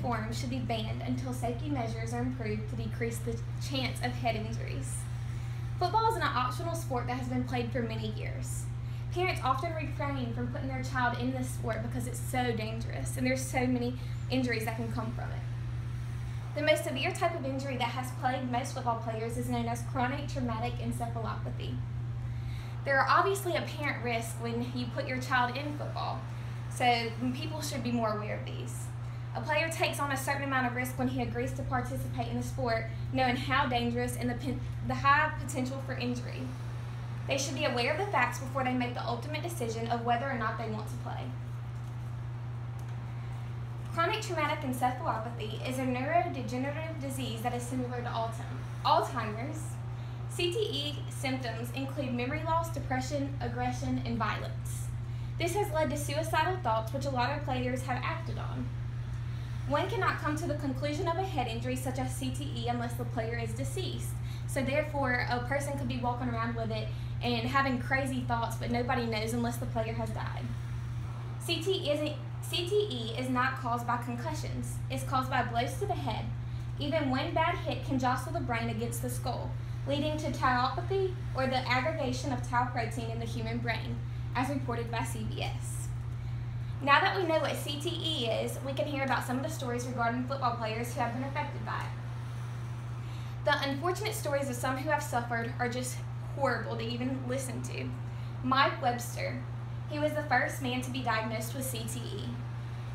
form should be banned until safety measures are improved to decrease the chance of head injuries. Football is an optional sport that has been played for many years. Parents often refrain from putting their child in this sport because it's so dangerous and there's so many injuries that can come from it. The most severe type of injury that has plagued most football players is known as chronic traumatic encephalopathy. There are obviously apparent risks when you put your child in football, so people should be more aware of these. A player takes on a certain amount of risk when he agrees to participate in the sport, knowing how dangerous and the high potential for injury. They should be aware of the facts before they make the ultimate decision of whether or not they want to play. Chronic traumatic encephalopathy is a neurodegenerative disease that is similar to Alzheimer's. CTE symptoms include memory loss, depression, aggression, and violence. This has led to suicidal thoughts, which a lot of players have acted on. One cannot come to the conclusion of a head injury such as CTE unless the player is deceased. So therefore, a person could be walking around with it and having crazy thoughts, but nobody knows unless the player has died. CTE is not caused by concussions. It's caused by blows to the head. Even one bad hit can jostle the brain against the skull, leading to tauopathy, or the aggregation of tau protein in the human brain, as reported by CBS. Now that we know what CTE is, we can hear about some of the stories regarding football players who have been affected by it. The unfortunate stories of some who have suffered are just horrible to even listen to. Mike Webster, he was the first man to be diagnosed with CTE.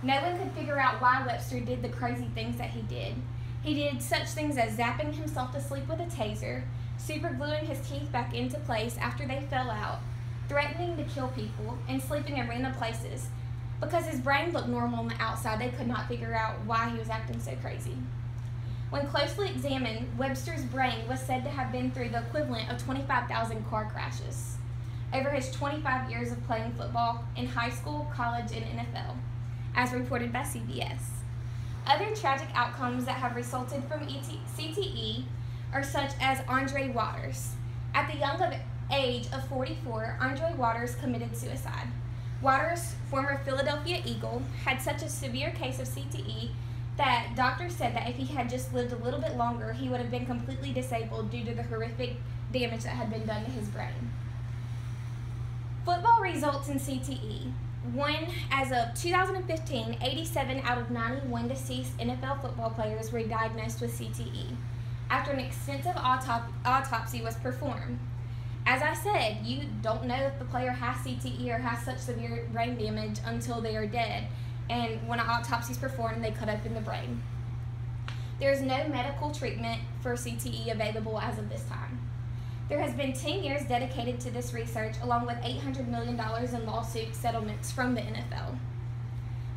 No one could figure out why Webster did the crazy things that he did. He did such things as zapping himself to sleep with a taser, supergluing his teeth back into place after they fell out, threatening to kill people, and sleeping in random places. Because his brain looked normal on the outside, they could not figure out why he was acting so crazy. When closely examined, Webster's brain was said to have been through the equivalent of 25,000 car crashes over his 25 years of playing football in high school, college, and NFL, as reported by CBS. Other tragic outcomes that have resulted from CTE are such as Andre Waters. At the young age of 44, Andre Waters committed suicide. Waters, former Philadelphia Eagle, had such a severe case of CTE that doctors said that if he had just lived a little bit longer, he would have been completely disabled due to the horrific damage that had been done to his brain. Football results in CTE. As of 2015, 87 out of 91 deceased NFL football players were diagnosed with CTE after an extensive autopsy was performed. As I said, you don't know if the player has CTE or has such severe brain damage until they are dead, and when an autopsy is performed, they cut open the brain. There is no medical treatment for CTE available as of this time. There has been 10 years dedicated to this research, along with $800 million in lawsuit settlements from the NFL.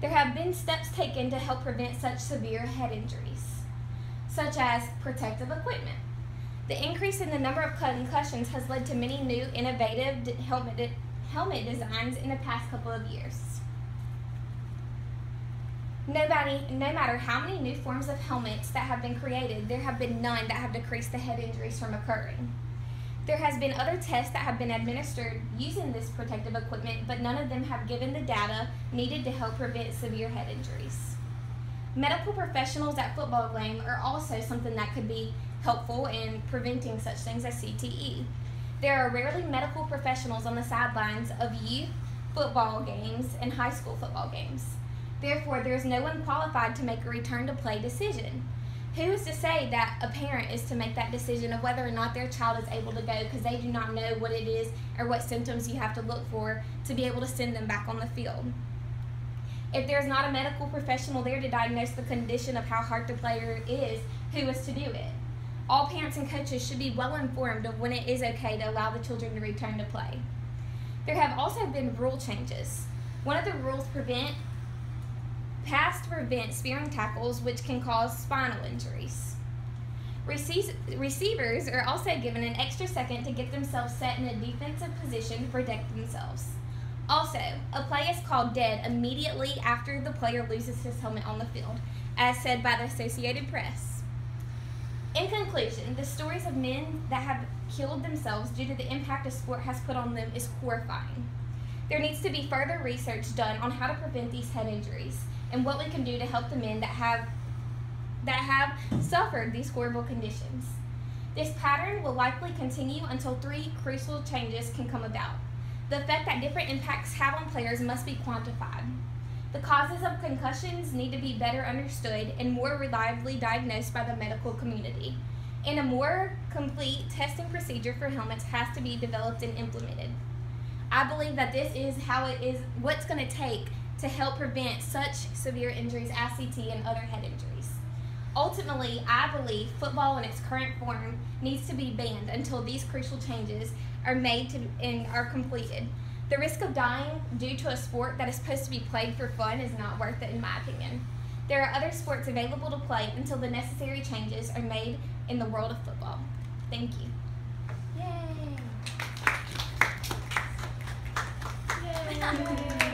There have been steps taken to help prevent such severe head injuries, such as protective equipment. The increase in the number of concussions has led to many new innovative helmet designs in the past couple of years. No matter how many new forms of helmets that have been created, there have been none that have decreased the head injuries from occurring. There has been other tests that have been administered using this protective equipment, but none of them have given the data needed to help prevent severe head injuries. Medical professionals at football game are also something that could be helpful in preventing such things as CTE. There are rarely medical professionals on the sidelines of youth football games and high school football games. Therefore, there is no one qualified to make a return to play decision. Who is to say that a parent is to make that decision of whether or not their child is able to go, because they do not know what it is or what symptoms you have to look for to be able to send them back on the field? If there's not a medical professional there to diagnose the condition of how hard the player is, who is to do it? All parents and coaches should be well informed of when it is okay to allow the children to return to play. There have also been rule changes. One of the rules passed to prevent spearing tackles, which can cause spinal injuries. Receivers are also given an extra second to get themselves set in a defensive position to protect themselves. Also, a play is called dead immediately after the player loses his helmet on the field, as said by the Associated Press. In conclusion, the stories of men that have killed themselves due to the impact a sport has put on them is horrifying. There needs to be further research done on how to prevent these head injuries and what we can do to help the men that have that have suffered these horrible conditions. This pattern will likely continue until 3 crucial changes can come about. The effect that different impacts have on players must be quantified. The causes of concussions need to be better understood and more reliably diagnosed by the medical community. And a more complete testing procedure for helmets has to be developed and implemented. I believe that this is what's going to take to help prevent such severe injuries as CT and other head injuries. Ultimately, I believe football in its current form needs to be banned until these crucial changes are made and are completed. The risk of dying due to a sport that is supposed to be played for fun is not worth it, in my opinion. There are other sports available to play until the necessary changes are made in the world of football. Thank you. Yay! Yay!